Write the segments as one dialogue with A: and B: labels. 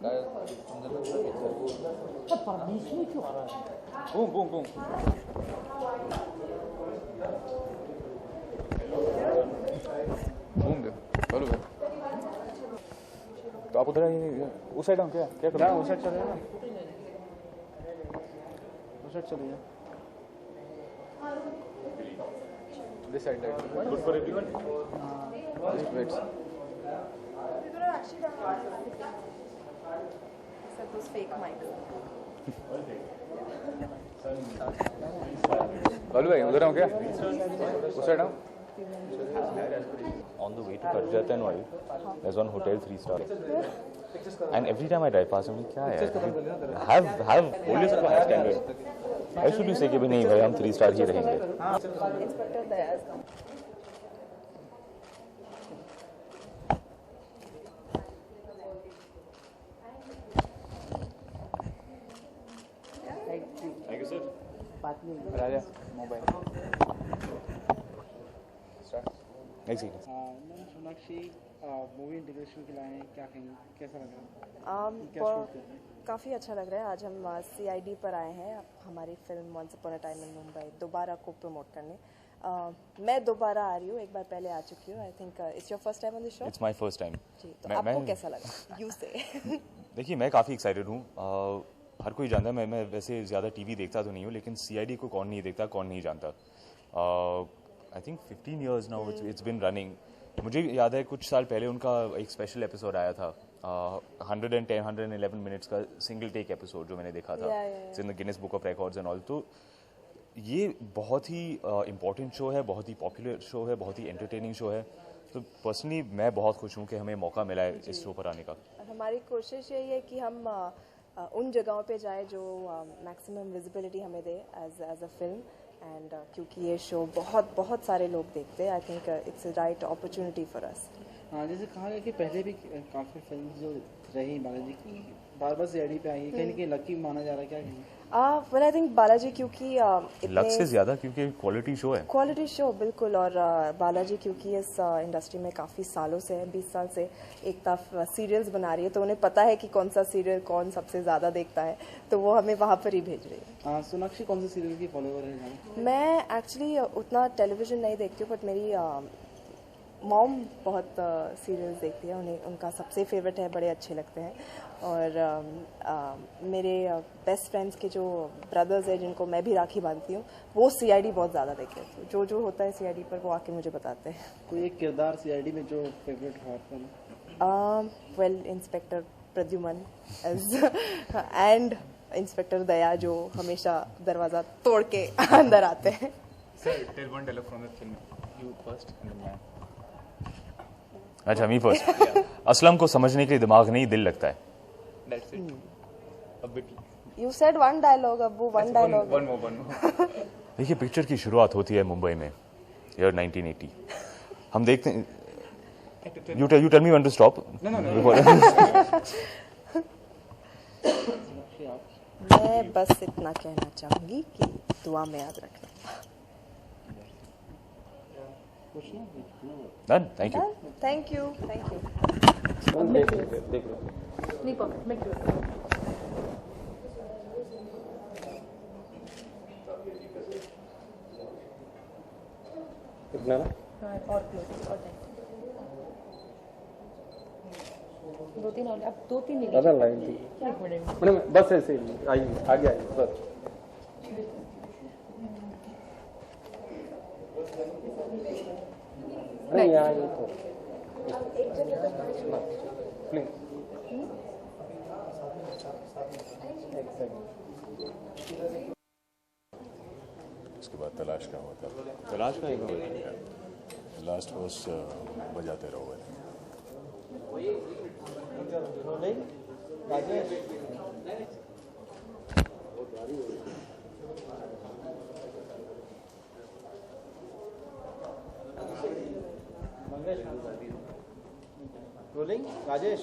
A: बीच में क्यों आ रहा है? Boom boom boom. बूम दे चलो भाई। तो आप उधर आइए, उस साइड हम क्या क्या करें?
B: उस साइड चले ना, उस साइड चलिए।
A: This side light. Good for everyone. Just wait.
C: Except those fake mics.
A: बालू भाई उधर हम क्या? उस साइड हम?
D: On the way to Karjat and Wadi, there's one hotel 3-star. And every time I drive past, I'm like, क्या है? Have police of high standard. Why should you say कि भाई नहीं भाई हम 3-star ही रहेंगे?
C: Inspector Dayaz.
D: Thank you sir.
A: Raja mobile. Next seat.
B: मैंने Sonakshi movie integration के लाए हैं, क्या कहेंगे, कैसा लग रहा है? क्या शूट कर रहे हैं?
C: काफ़ी अच्छा लग रहा है। आज हम CID पर आए हैं हमारी film once upon a time in Mumbai Dobaara को प्रमोट करने। मैं दोबारा आ रही हूँ, एक बार पहले आ चुकी हूँ। I think it's your first time on the show.
D: It's my first time.
C: जी, तो आपको कैसा लगा? यू से।
D: देखिए मैं काफ़ी एक्साइटेड हूँ। हर कोई जानता है मैं वैसे ज़्यादा टीवी देखता तो नहीं हूँ, लेकिन CID को कौन नहीं देखता, कौन नहीं जानता। I think 15 years now it's been running. मुझे याद है कुछ साल पहले उनका एक स्पेशल एपिसोड आया था, 111 मिनट्स का सिंगल टेक एपिसोड जो मैंने देखा था, it's in the Guinness book of records and all. तो ये बहुत ही इम्पोर्टेंट शो है, बहुत ही पॉपुलर शो है, बहुत ही एंटरटेनिंग शो है। तो पर्सनली मैं बहुत खुश हूँ कि हमें मौका मिला है इस शो पर आने का।
C: हमारी कोशिश यही है कि हम उन जगहों पे जाए जो मैक्सिमम विजिबिलिटी हमें दे एज अ फिल्म। एंड क्योंकि ये शो बहुत बहुत सारे लोग देखते हैं, I think it's a right opportunity for us.
B: हाँ, जैसे कहा गया कि पहले भी काफ़ी फिल्म जो रही बालाजी की बार बार CID पे आई है, कहीं ना कहीं लकी माना जा रहा है, क्या कहेंगे?
C: वेल आई थिंक बालाजी क्योंकि
D: लक से ज़्यादा क्योंकि क्वालिटी शो है।
C: क्वालिटी शो बिल्कुल। और बालाजी क्योंकि इस इंडस्ट्री में काफ़ी सालों से है, 20 साल से एक तरफ सीरियल्स बना रही है, तो उन्हें पता है कि कौन सा सीरियल कौन सबसे ज़्यादा देखता है, तो वो हमें वहाँ पर ही भेज रही है।
B: हाँ, सोनाक्षी कौन से सीरियल की फॉलोवर है?
C: मैं एक्चुअली उतना टेलीविज़न नहीं देखती हूँ, बट मेरी मॉम बहुत सीरियल्स देखती है, उन्हें उनका सबसे फेवरेट है, बड़े अच्छे लगते हैं। और मेरे बेस्ट फ्रेंड्स के जो ब्रदर्स हैं जिनको मैं भी राखी बांधती हूँ, वो CID बहुत ज़्यादा देखते हैं, तो जो होता है CID पर वो आके मुझे बताते हैं।
B: कोई एक किरदार CID में जो फेवरेट है आपका?
C: Well inspector Pradyuman and inspector Daya जो हमेशा दरवाज़ा तोड़ के अंदर आते हैं।
D: अच्छा मी फर्स्ट। असलम को समझने के लिए दिमाग नहीं दिल लगता है।
C: You said one dialogue, अब वो one dialogue।
A: One more.
D: देखिए पिक्चर की शुरुआत होती है मुंबई में, ईयर 1980। हम देखते हैं। You tell me when to stop.
C: मैं बस इतना कहना चाहूँगी कि दुआ में याद रखना।
D: Done. Thank you.
C: Thank you. Thank you.
A: देख लो।
C: नहीं perfect, make sure।
A: कितना ना?
C: हाँ, और close, और tight। 2-3 और, अब 2-3 नहीं।
A: ज़्यादा लाइन थी।
C: एक मिनट।
A: मैंने बस ऐसे ही आइए आगे आइए बस। नहीं यहाँ ये तो प्लीज
E: उसके बाद तलाश का हुआ था। तलाश का एक लास्ट पोस्ट बजाते रहो।
B: रोलिंग राजेश।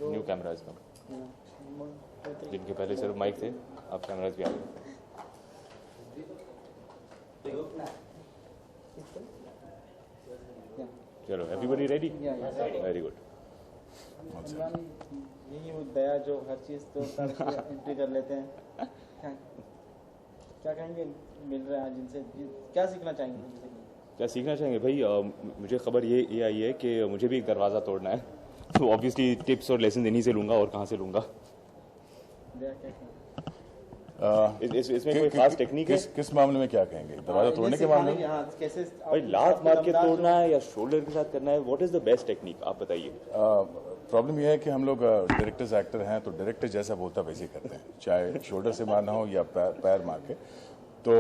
D: न्यू कैमराज का, जिनके पहले सिर्फ माइक थे, अब कैमराज भी आ गए। चलो everybody ready very good
B: Imran, यही वो दया जो हर चीज़ तो एंट्री कर लेते हैं, क्या कहेंगे मिल रहा है आज इनसे, क्या सीखना चाहेंगे इनसे?
D: क्या सीखना चाहेंगे भाई? मुझे खबर ये आई है कि मुझे भी एक दरवाज़ा तोड़ना है, तो ऑब्वियसली टिप्स और लेसन इन्हीं से लूँगा, और कहाँ से लूँगा?
B: दया क्या कहेंगे?
D: इसमें कोई खास टेक्निक है?
E: किस मामले में क्या कहेंगे? दरवाजा तोड़ने के मामले में?
B: हाँ, कैसे
D: भाई लात मार के तोड़ना है या शोल्डर के साथ करना है? What is the best technique, आप बताइए।
E: प्रॉब्लम यह है कि हम लोग डायरेक्टर्स एक्टर हैं, तो डायरेक्टर जैसा बोलता वैसे ही करते हैं, चाहे शोल्डर से मारना हो या पैर मार के। तो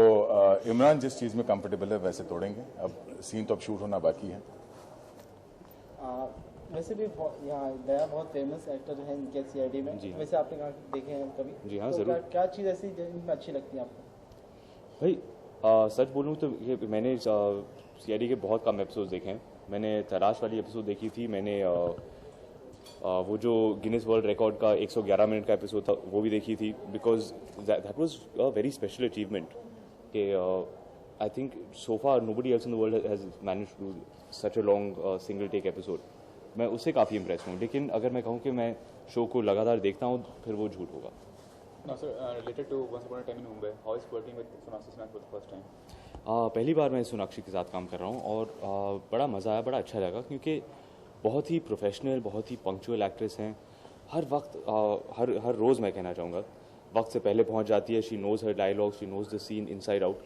E: इमरान जिस चीज़ में कंफर्टेबल है वैसे तोड़ेंगे। अब सीन तो अब शूट होना बाकी है।
B: वैसे भी यहाँ दया बहुत फेमस एक्टर हैं इनके सीआईडी में, वैसे आपने कहा देखे हैं कभी?
D: जी हाँ,
B: तो
D: जरूर।
B: क्या चीज़ ऐसी जिनमें अच्छी लगती है आपको?
D: भाई सच बोलूँ तो ये मैंने सीआईडी के बहुत कम एपिसोड देखे हैं। मैंने तलाश वाली एपिसोड देखी थी, मैंने वो जो गिनीज वर्ल्ड रिकॉर्ड का 111 मिनट का एपिसोड था वो भी देखी थी, because that was a very special achievement कि I think so far nobody else in the world has managed to such a long single take episode. मैं उससे काफ़ी इंप्रेस हूँ, लेकिन अगर मैं कहूँ कि मैं शो को लगातार देखता हूँ फिर वो झूठ होगा।
A: Now, sir, related to Once Upon a Time in Mumbai, how is working with Sonakshi Sinha for the first time?
D: पहली बार मैं सोनाक्षी के साथ काम कर रहा हूँ और बड़ा मज़ा आया, बड़ा अच्छा लगा, क्योंकि बहुत ही प्रोफेशनल, बहुत ही पंक्चुअल एक्ट्रेस हैं। हर वक्त हर रोज़ मैं कहना चाहूँगा वक्त से पहले पहुँच जाती है। She knows her dialogue, she knows the scene inside out.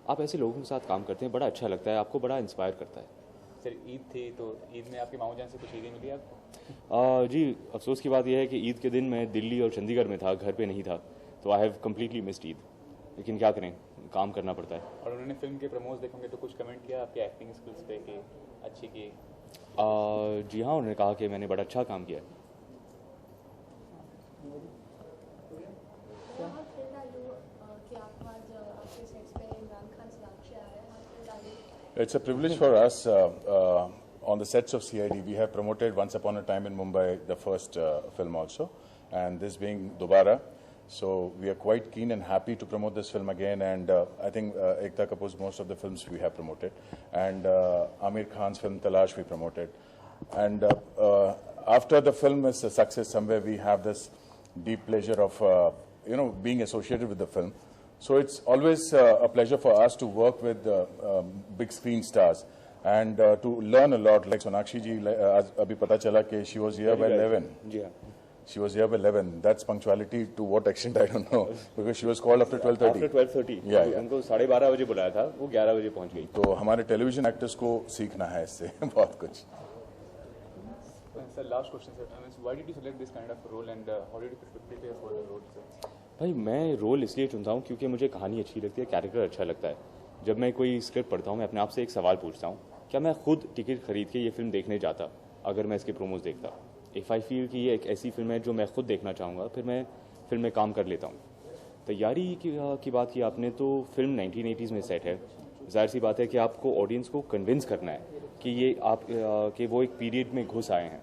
D: आप ऐसे लोगों के साथ काम करते हैं, बड़ा अच्छा लगता है, आपको बड़ा इंस्पायर करता है।
A: सर ईद थी तो ईद में आपके मामू जान से कुछ ईदें मिली आपको?
D: जी, अफसोस की बात यह है कि ईद के दिन मैं दिल्ली और चंडीगढ़ में था, घर पे नहीं था, तो I have completely missed Eid, लेकिन क्या करें, काम करना पड़ता है।
A: और उन्होंने फिल्म के प्रमोज देखोगे तो कुछ कमेंट किया आपके एक्टिंग स्किल्स पे कि अच्छी की?
D: जी हाँ, उन्होंने कहा कि मैंने बड़ा अच्छा काम किया है।
E: It's a privilege for us on the sets of CID. We have promoted Once Upon a Time in Mumbai, the first film also, and this being Dobara. So we are quite keen and happy to promote this film again, and I think Ekta Kapoor's most of the films we have promoted, and Amir Khan's film Talash we promoted. And after the film is a success, somewhere we have this deep pleasure of being associated with the film. So it's always a pleasure for us to work with big screen stars and to learn a lot. Like Sonakshi ji, abhi pata chala ke she was here by 11.
D: जी हाँ,
E: She was here by 11. That's punctuality to what extent I don't know, because she was called after 12:30.
D: After 12:30
E: Yeah.
D: उनको 12:30 बजे बुलाया था, वो 11 बजे पहुँच गई।
E: तो हमारे टेलीविजन एक्टर्स को सीखना है इससे बहुत कुछ।
A: Sir last question sir, why did you select this kind of role and how did you prepare for the role sir?
D: भाई मैं रोल इसलिए चुनता हूँ क्योंकि मुझे कहानी अच्छी लगती है, कैरेक्टर अच्छा लगता है। जब मैं कोई स्क्रिप्ट पढ़ता हूँ मैं अपने आप से एक सवाल पूछता हूँ, क्या मैं खुद टिकट खरीद के ये फिल्म देखने जाता अगर मैं इसके प्रोमोज देखता? इफ़ आई फील कि ये एक ऐसी फिल्म है जो मैं खुद देखना चाहूँगा, फिर मैं फिल्म में काम कर लेता हूँ। तैयारी की बात की आपने, तो फिल्म 1980s में सेट है, जाहिर सी बात है कि आपको ऑडियंस को कन्विंस करना है कि ये आप कि वो एक पीरियड में घुस आए हैं।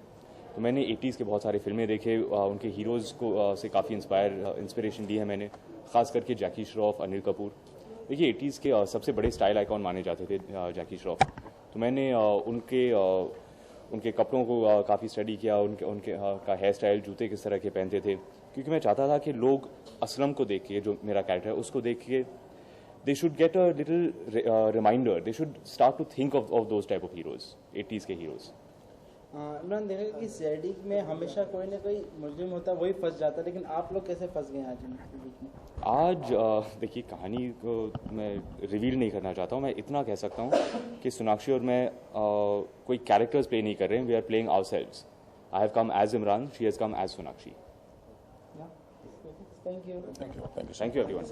D: तो मैंने 80s के बहुत सारे फिल्में देखे, उनके हीरोज़ को से काफ़ी इंस्पिरेशन ली है मैंने, ख़ास करके जैकी श्रॉफ, अनिल कपूर। देखिए 80s के सबसे बड़े स्टाइल आइकॉन माने जाते थे जैकी श्रॉफ, तो मैंने उनके कपड़ों को काफ़ी स्टडी किया, उनके का हेयर स्टाइल, जूते किस तरह के पहनते थे, क्योंकि मैं चाहता था कि लोग असलम को देख के, जो मेरा कैरेक्टर है उसको देख के, they should get a little reminder, they should start to think of those type of heroes, 80s के हीरोज़।
B: इमरान, देखा कि सीआईडी में हमेशा कोई ना कोई मुजरिम होता है, वही फंस जाता है, लेकिन आप लोग कैसे फंस गए आज इनके बीच में?
D: आज देखिए, कहानी को मैं रिवील नहीं करना चाहता हूँ, मैं इतना कह सकता हूँ कि सोनाक्षी और मैं कोई कैरेक्टर्स प्ले नहीं कर रहे हैं, we are playing ourselves. I have come as Imran, she has come as Sonakshi.
B: Thank you
D: thank you everyone.